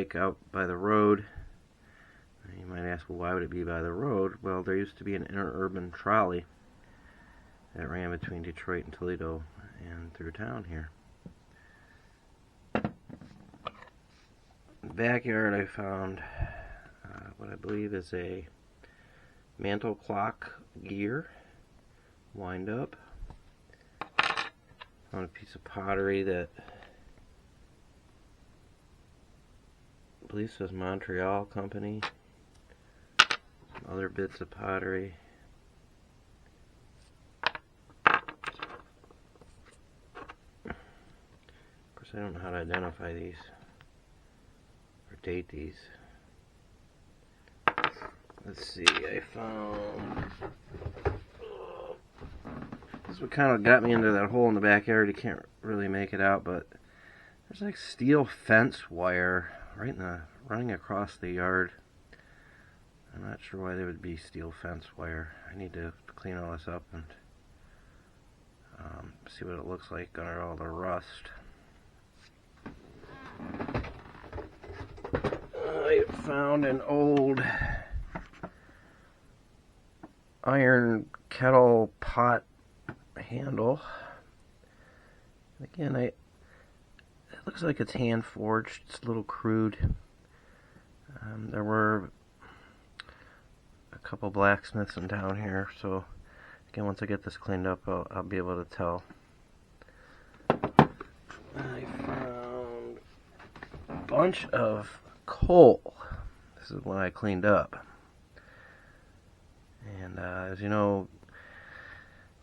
like out by the road. You might ask, well, why would it be by the road? Well, there used to be an interurban trolley that ran between Detroit and Toledo and through town here. In the backyard I found what I believe is a mantle clock gear wind up. Found a piece of pottery that I believe says Montreal Company. Some other bits of pottery. Of course, I don't know how to identify these or date these. Let's see, I found... This is what kind of got me into that hole in the backyard. You can't really make it out, but there's like steel fence wire running across the yard. I'm not sure why there would be steel fence wire. I need to clean all this up and see what it looks like under all the rust. I found an old iron kettle pot handle. Again, it looks like it's hand forged. It's a little crude. There were a couple blacksmiths in town here, so again, once I get this cleaned up, I'll be able to tell. I found a bunch of coal. This is what I cleaned up. And as you know,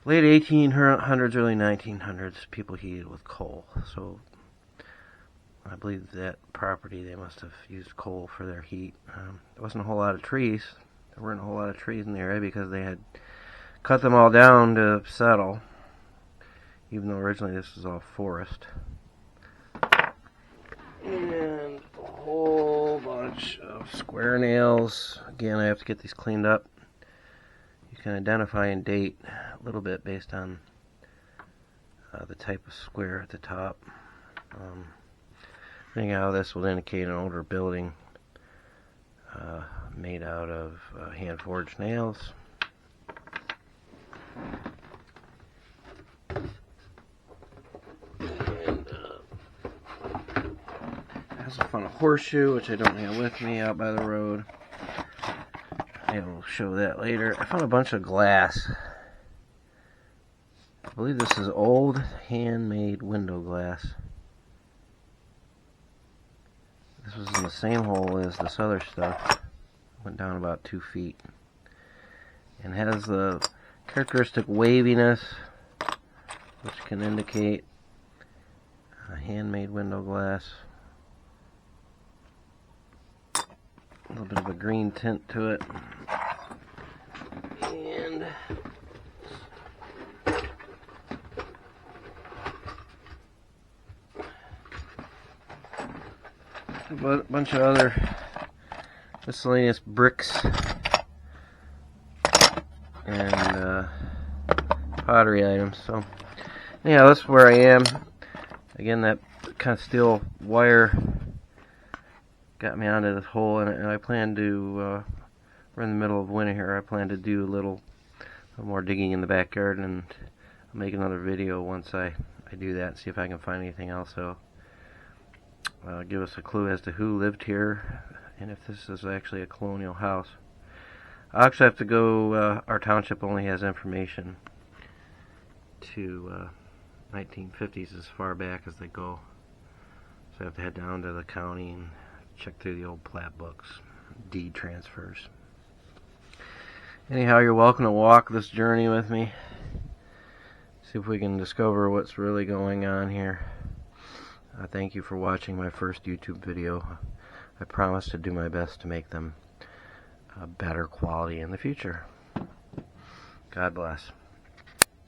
late 1800s, early 1900s, people heated with coal. So I believe that property, they must have used coal for their heat. There wasn't a whole lot of trees. There weren't a whole lot of trees in the area because they had cut them all down to settle, even though originally this was all forest. And a whole bunch of square nails. Again, I have to get these cleaned up. You can identify and date a little bit based on the type of square at the top. Anyhow, this will indicate an older building made out of hand-forged nails. And I also found a horseshoe, which I don't have with me, out by the road. I will show that later. I found a bunch of glass. I believe this is old handmade window glass. This was in the same hole as this other stuff. Went down about 2 feet. And has the characteristic waviness, which can indicate a handmade window glass. A little bit of a green tint to it. And a bunch of other miscellaneous bricks and pottery items. So yeah, that's where I am. Again, that kind of steel wire got me onto this hole, and I plan to, we're in the middle of winter here, I plan to do a little more digging in the backyard, and I'll make another video once I do that and see if I can find anything else. So give us a clue as to who lived here and if this is actually a colonial house. I'll actually have to go, our township only has information to 1950s as far back as they go. So I have to head down to the county and check through the old plat books, deed transfers. Anyhow, you're welcome to walk this journey with me. See if we can discover what's really going on here. Thank you for watching my first YouTube video. I promise to do my best to make them better quality in the future. God bless.